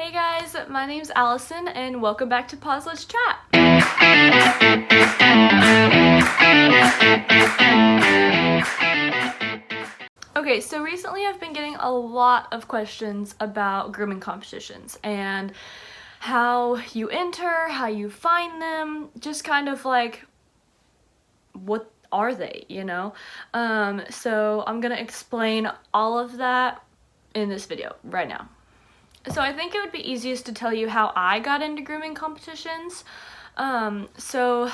Hey guys, my name's Allison and welcome back to Pause Let's Chat. Okay, so recently I've been getting a lot of questions about grooming competitions and how you enter, how you find them, just kind of like what are they, you know? So I'm gonna explain all of that in this video right now. So I think it would be easiest to tell you how I got into grooming competitions. So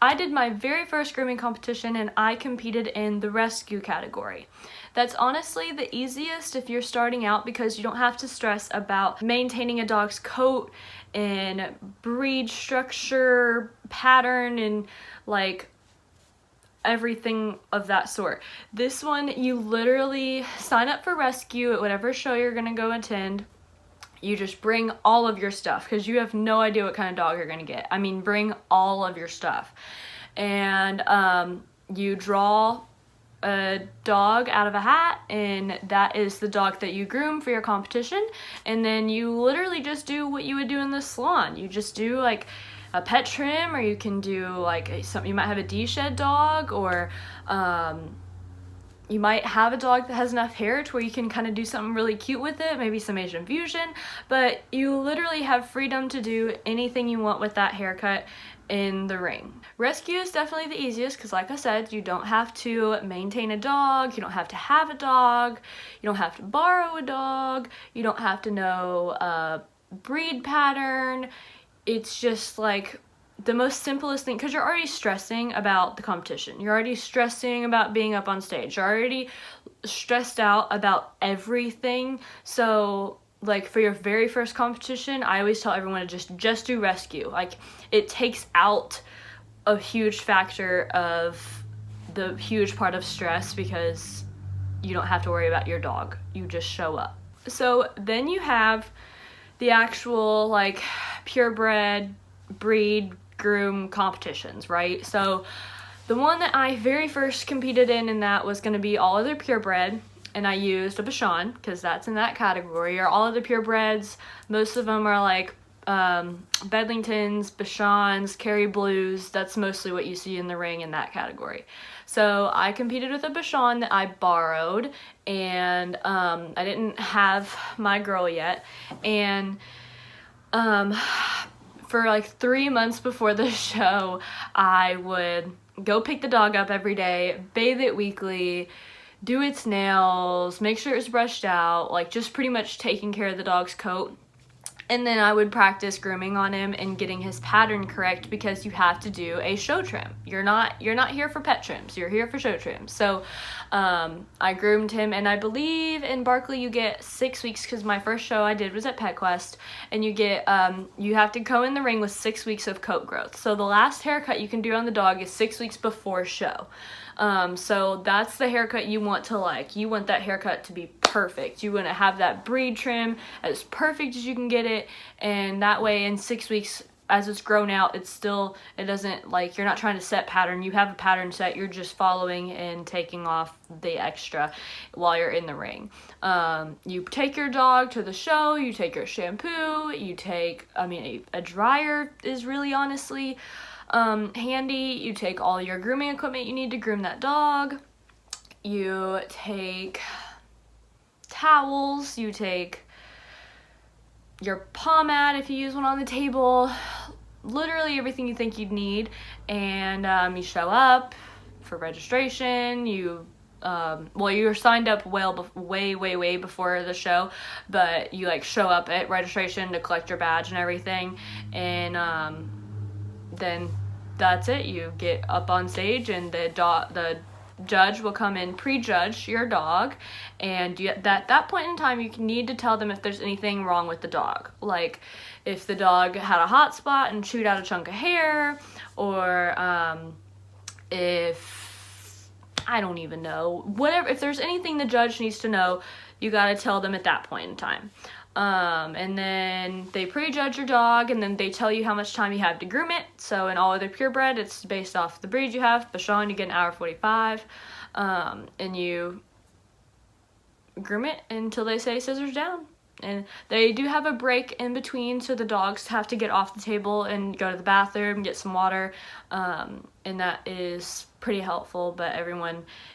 I did my very first grooming competition and I competed in the rescue category. That's honestly the easiest if you're starting out because you don't have to stress about maintaining a dog's coat and breed structure, pattern, and like everything of that sort. This one, you literally sign up for rescue at whatever show you're gonna go attend. You just bring all of your stuff because you have no idea what kind of dog you're gonna get. I mean, bring all of your stuff. And you draw a dog out of a hat, and that is the dog that you groom for your competition. And then you literally just do what you would do in the salon. You just do like a pet trim, or you can do like something. You might have a de-shed dog, or you might have a dog that has enough hair to where you can kind of do something really cute with it, maybe some Asian fusion, but you literally have freedom to do anything you want with that haircut in the ring. Rescue is definitely the easiest because, like I said, you don't have to maintain a dog, you don't have to have a dog, you don't have to borrow a dog, you don't have to know a breed pattern. It's just like the most simplest thing, because you're already stressing about the competition. You're already stressing about being up on stage. You're already stressed out about everything. So like for your very first competition, I always tell everyone to just do rescue. Like it takes out a huge factor of the huge part of stress because you don't have to worry about your dog. You just show up. So then you have the actual like purebred breed groom competitions, right? So the one that I very first competed in that was going to be all other purebred, and I used a Bichon because that's in that category. Or all other purebreds, most of them are like Bedlingtons, Bichons, Kerry Blues. That's mostly what you see in the ring in that category. So I competed with a Bichon that I borrowed, and I didn't have my girl yet, and for like 3 months before the show, I would go pick the dog up every day, bathe it weekly, do its nails, make sure it's brushed out, like just pretty much taking care of the dog's coat. And then I would practice grooming on him and getting his pattern correct because you have to do a show trim. You're not here for pet trims, you're here for show trims. So I groomed him, and I believe in Barkley you get 6 weeks because my first show I did was at Pet Quest, and you get you have to go in the ring with 6 weeks of coat growth. So the last haircut you can do on the dog is 6 weeks before show. So that's the haircut you want to like. You want that haircut to be perfect. You want to have that breed trim as perfect as you can get it, and that way in 6 weeks as it's grown out, it doesn't like, you're not trying to set pattern. You have a pattern set, you're just following and taking off the extra while you're in the ring. You take your dog to the show, you take your shampoo, you take, a dryer is really honestly handy. You take all your grooming equipment you need to groom that dog. You take towels, you take your pomade if you use one on the table, literally everything you think you'd need, and you show up for registration. You're signed up way before the show, but you like show up at registration to collect your badge and everything, and then that's it. You get up on stage, and the judge will come and prejudge your dog, and at that point in time you need to tell them if there's anything wrong with the dog, like if the dog had a hot spot and chewed out a chunk of hair, or if I don't even know, whatever, if there's anything the judge needs to know, you got to tell them at that point in time. And then they prejudge your dog, and then they tell you how much time you have to groom it. So in all other purebred, it's based off the breed you have. Bichon, you get an hour 45, and you groom it until they say scissors down. And they do have a break in between, so the dogs have to get off the table and go to the bathroom, get some water, and that is pretty helpful, but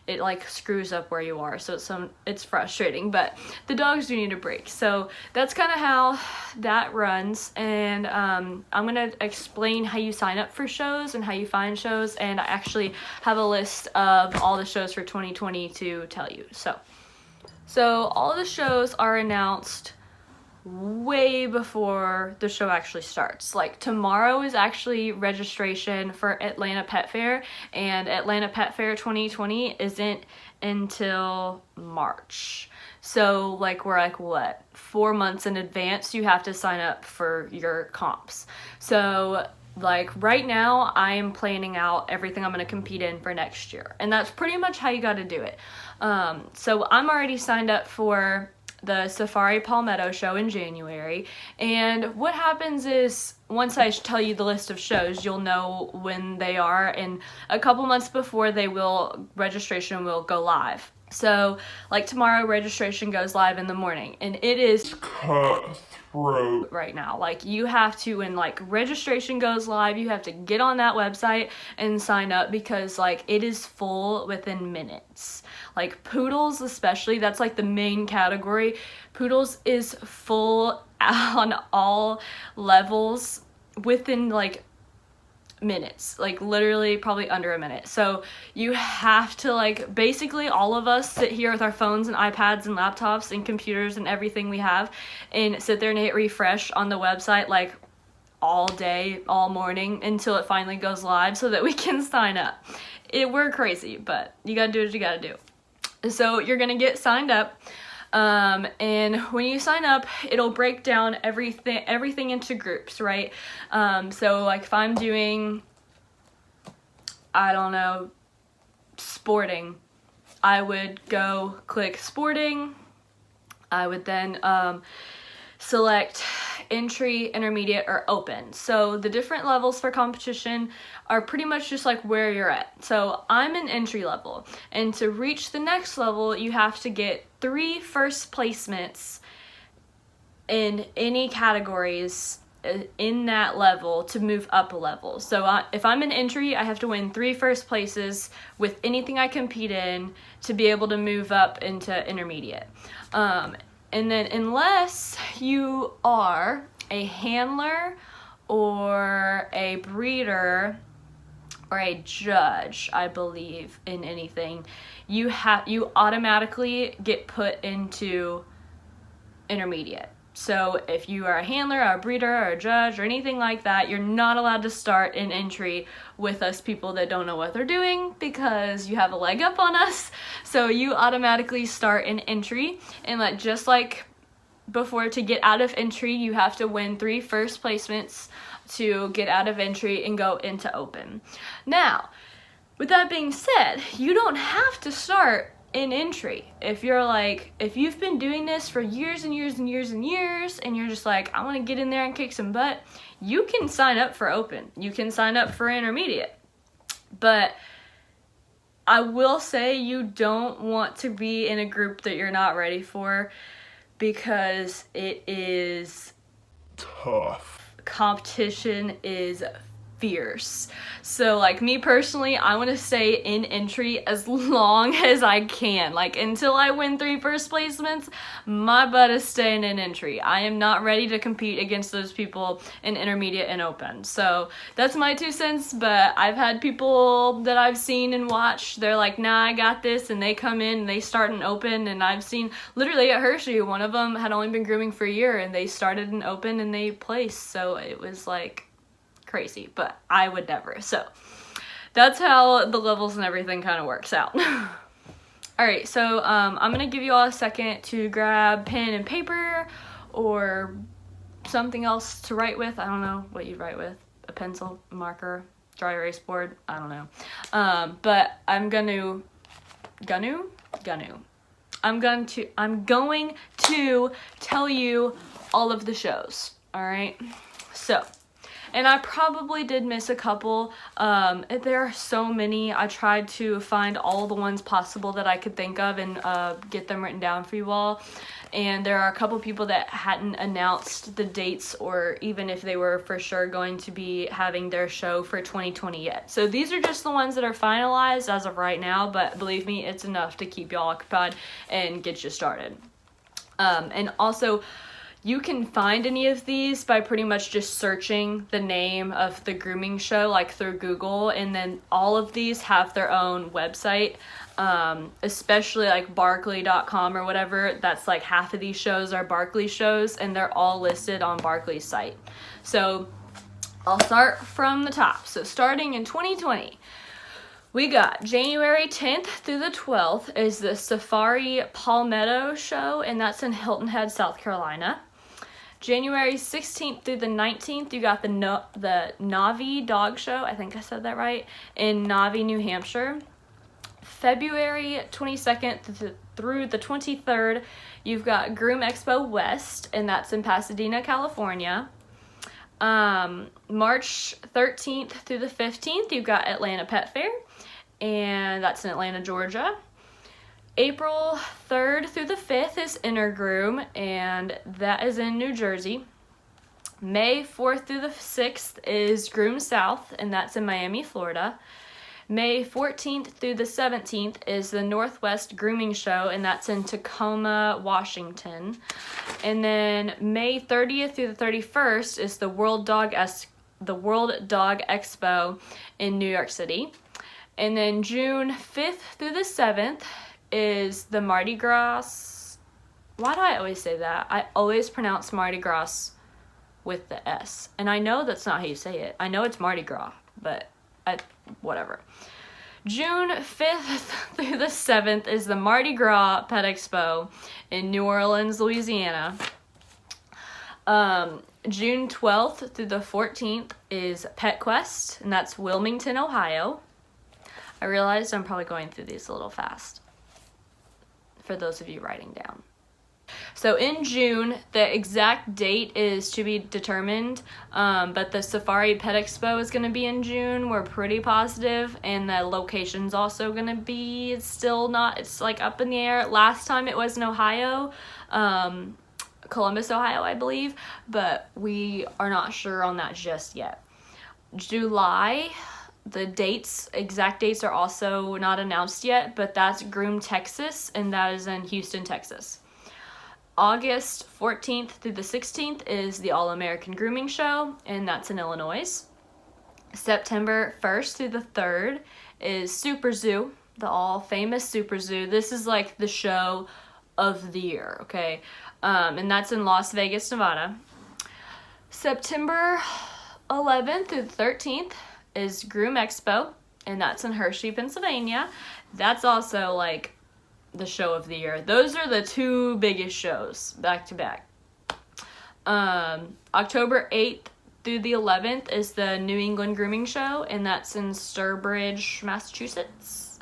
it like screws up where you are, so it's frustrating, but the dogs do need a break. So that's kind of how that runs, and I'm gonna explain how you sign up for shows and how you find shows, and I actually have a list of all the shows for 2020 to tell you. So all the shows are announced way before the show actually starts. Like tomorrow is actually registration for Atlanta Pet Fair, and Atlanta Pet Fair 2020 isn't until March. So like we're like what, 4 months in advance you have to sign up for your comps. So like right now I am planning out everything I'm going to compete in for next year, and that's pretty much how you got to do it. So I'm already signed up for the Safari Palmetto show in January, and what happens is once I tell you the list of shows, you'll know when they are, and a couple months before registration will go live. So like tomorrow registration goes live in the morning, and it is cutthroat right now. Like you have to, when like registration goes live, you have to get on that website and sign up, because like it is full within minutes. Like poodles especially, that's like the main category. Poodles is full on all levels within like minutes, like literally probably under a minute. So you have to, like, basically all of us sit here with our phones and iPads and laptops and computers and everything we have and sit there and hit refresh on the website like all day, all morning, until it finally goes live so that we can sign up. We're crazy, but you gotta do what you gotta do. So you're gonna get signed up, and when you sign up, it'll break down everything into groups, right? So like if I'm doing, I don't know, sporting, I would go click sporting. I would then select entry, intermediate, or open. So the different levels for competition are pretty much just like where you're at. So I'm in entry level, and to reach the next level, you have to get 3 first placements in any categories in that level to move up a level. So if I'm in entry, I have to win 3 first places with anything I compete in to be able to move up into intermediate. And then unless you are a handler or a breeder or a judge, I believe, in anything, you automatically get put into intermediate. So if you are a handler or a breeder or a judge or anything like that, you're not allowed to start in entry with us people that don't know what they're doing, because you have a leg up on us. So you automatically start in entry, and just like before, to get out of entry, you have to win 3 first placements to get out of entry and go into open. Now, with that being said, you don't have to start in entry. If you've been doing this for years and years and years and years, and you're just like, I want to get in there and kick some butt, you can sign up for open. You can sign up for intermediate. But I will say you don't want to be in a group that you're not ready for, because it is tough. Competition is fierce. So like me personally, I want to stay in entry as long as I can. Like until I win 3 first placements, my butt is staying in entry. I am not ready to compete against those people in intermediate and open. So that's my 2 cents, but I've had people that I've seen and watched, they're like, nah, I got this, and they come in and they start in open, and I've seen literally at Hershey, one of them had only been grooming for a year and they started in open and they placed. So it was like crazy, but I would never. So that's how the levels and everything kind of works out. Alright, so I'm gonna give you all a second to grab pen and paper or something else to write with. I don't know what you write with. A pencil, a marker, dry erase board, I don't know. But I'm going to tell you all of the shows. Alright, so And I probably did miss a couple. There are so many. I tried to find all the ones possible that I could think of and get them written down for you all. And there are a couple people that hadn't announced the dates or even if they were for sure going to be having their show for 2020 yet. So these are just the ones that are finalized as of right now, but believe me, it's enough to keep y'all occupied and get you started. And also, you can find any of these by pretty much just searching the name of the grooming show, like through Google, and then all of these have their own website, especially like Barkley.com or whatever. That's like half of these shows are Barkley shows, and they're all listed on Barkley's site. So I'll start from the top. So starting in 2020, we got January 10th through the 12th is the Safari Palmetto show, and that's in Hilton Head, South Carolina. January 16th through the 19th, you got the Navi Dog Show, I think I said that right, in Navi, New Hampshire. February 22nd through the 23rd, you've got Groom Expo West, and that's in Pasadena, California. March 13th through the 15th, you've got Atlanta Pet Fair, and that's in Atlanta, Georgia. April 3rd through the 5th is Intergroom, and that is in New Jersey. May 4th through the 6th is Groom South, and that's in Miami, Florida. May 14th through the 17th is the Northwest Grooming Show, and that's in Tacoma, Washington. And then May 30th through the 31st is the World Dog Expo in New York City. And then June 5th through the 7th is the Mardi Gras. Why do I always say that? I always pronounce Mardi Gras with the S. And I know that's not how you say it. I know it's Mardi Gras, but whatever. June 5th through the 7th is the Mardi Gras Pet Expo in New Orleans, Louisiana. June 12th through the 14th is Pet Quest, and that's Wilmington, Ohio. I realized I'm probably going through these a little fast for those of you writing down. So in June, the exact date is to be determined, but the Safari Pet Expo is going to be in June. We're pretty positive, and the location's also going to be, it's still not, it's like up in the air. Last time it was in Ohio, Columbus, Ohio, I believe, but we are not sure on that just yet. July, the exact dates are also not announced yet, but that's Groom Texas, and that is in Houston, Texas. August 14th through the 16th is the All-American Grooming Show, and that's in Illinois. September 1st through the 3rd is Super Zoo, the all-famous Super Zoo. This is like the show of the year, okay? And that's in Las Vegas, Nevada. September 11th through the 13th is Groom Expo, and that's in Hershey, Pennsylvania. That's also like the show of the year. Those are the two biggest shows back to back. October 8th through the 11th is the New England Grooming Show, and that's in Sturbridge, Massachusetts.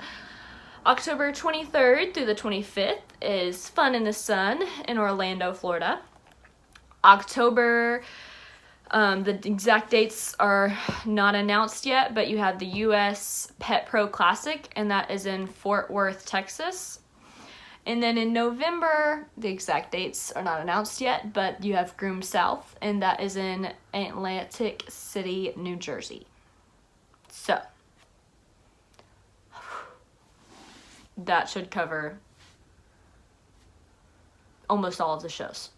October 23rd through the 25th is Fun in the Sun in Orlando, Florida. October, the exact dates are not announced yet, but you have the U.S. Pet Pro Classic, and that is in Fort Worth, Texas. And then in November, the exact dates are not announced yet, but you have Groom South, and that is in Atlantic City, New Jersey. So, that should cover almost all of the shows.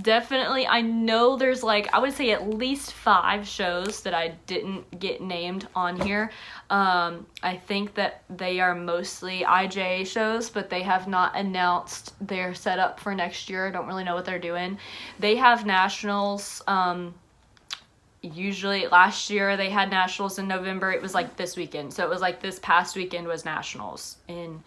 Definitely, I know there's like, I would say at least 5 shows that I didn't get named on here. I think that they are mostly IJA shows, but they have not announced their setup for next year. I don't really know what they're doing. They have nationals, usually last year they had nationals in November. It was like this weekend. So it was like this past weekend was nationals in,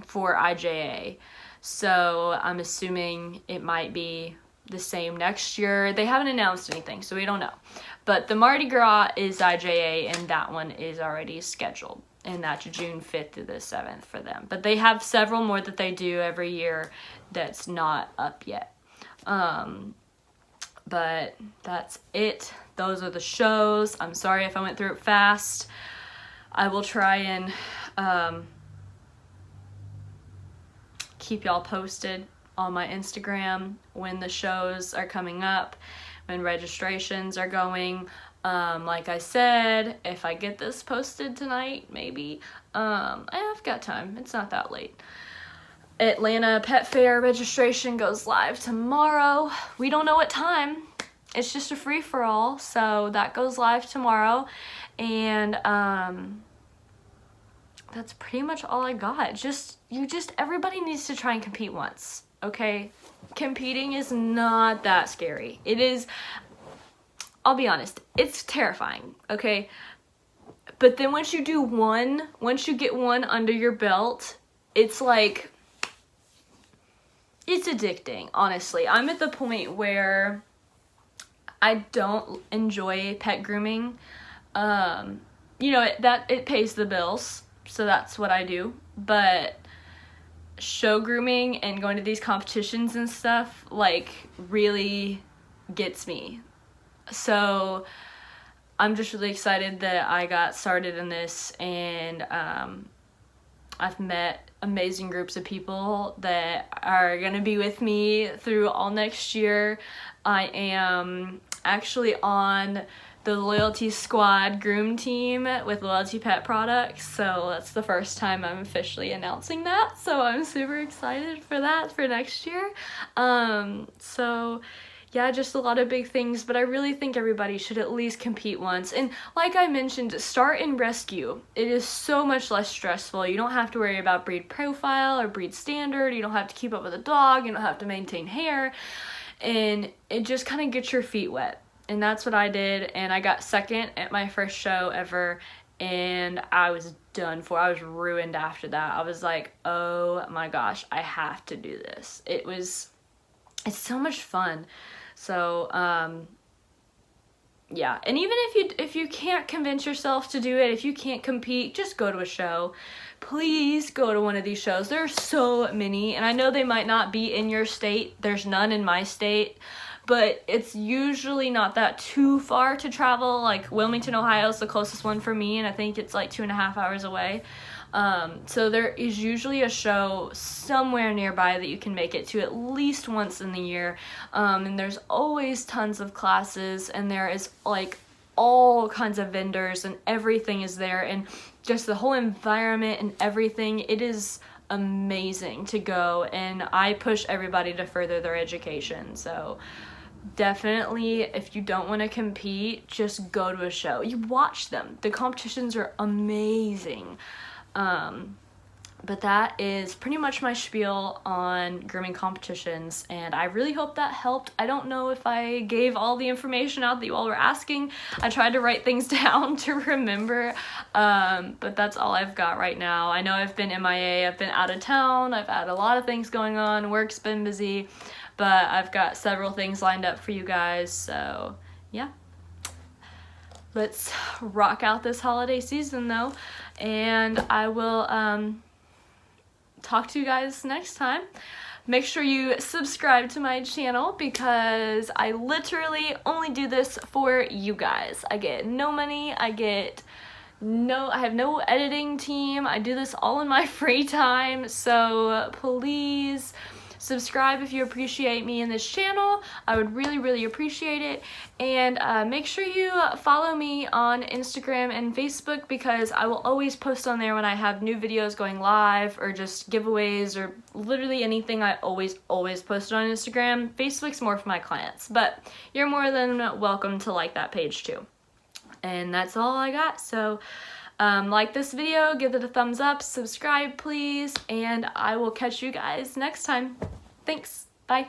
for IJA. So I'm assuming it might be the same next year. They haven't announced anything, so we don't know. But the Mardi Gras is IJA, and that one is already scheduled. And that's June 5th through the 7th for them. But they have several more that they do every year that's not up yet. But that's it. Those are the shows. I'm sorry if I went through it fast. I will try and keep y'all posted on my Instagram when the shows are coming up, when registrations are going. Like I said, if I get this posted tonight, maybe, I've got time. It's not that late. Atlanta Pet Fair registration goes live tomorrow. We don't know what time. It's just a free-for-all, so that goes live tomorrow. And that's pretty much all I got. Everybody needs to try and compete once, okay? Competing is not that scary. It is, I'll be honest, it's terrifying, okay? But then once you get one under your belt, it's like, it's addicting, honestly. I'm at the point where I don't enjoy pet grooming. It pays the bills, so that's what I do. But show grooming and going to these competitions and stuff, like, really gets me. So I'm just really excited that I got started in this, and I've met amazing groups of people that are going to be with me through all next year. I am actually on the Loyalty Squad groom team with Loyalty Pet Products, so that's the first time I'm officially announcing that, so I'm super excited for that for next year. So yeah, just a lot of big things, but I really think everybody should at least compete once. And like I mentioned, start in rescue. It is so much less stressful. You don't have to worry about breed profile or breed standard. You don't have to keep up with a dog. You don't have to maintain hair. And it just kind of gets your feet wet. And that's what I did. And I got second at my first show ever. And I was done for. I was ruined after that. I was like, oh my gosh, I have to do this. It's so much fun. So, yeah, and even if you can't convince yourself to do it, if you can't compete, just go to a show. Please go to one of these shows. There are so many, and I know they might not be in your state. There's none in my state, but it's usually not that too far to travel. Like, Wilmington, Ohio is the closest one for me, and I think it's like 2.5 hours away. So there is usually a show somewhere nearby that you can make it to at least once in the year. And there's always tons of classes, and there is like all kinds of vendors, and everything is there, and just the whole environment and everything. It is amazing to go, and I push everybody to further their education. So definitely, if you don't want to compete, just go to a show. You watch them. The competitions are amazing. But that is pretty much my spiel on grooming competitions, and I really hope that helped. I don't know if I gave all the information out that you all were asking. I tried to write things down to remember, but that's all I've got right now. I know I've been MIA, I've been out of town, I've had a lot of things going on, work's been busy, but I've got several things lined up for you guys, so yeah. Let's rock out this holiday season though, and I will talk to you guys next time. Make sure you subscribe to my channel because I literally only do this for you guys. I get no money, I have no editing team. I do this all in my free time, so please subscribe if you appreciate me in this channel. I would really, really appreciate it. And make sure you follow me on Instagram and Facebook because I will always post on there when I have new videos going live or just giveaways or literally anything. I always post it on Instagram. Facebook's more for my clients, but you're more than welcome to like that page too. And that's all I got. So like this video, give it a thumbs up, subscribe please, and I will catch you guys next time. Thanks. Bye.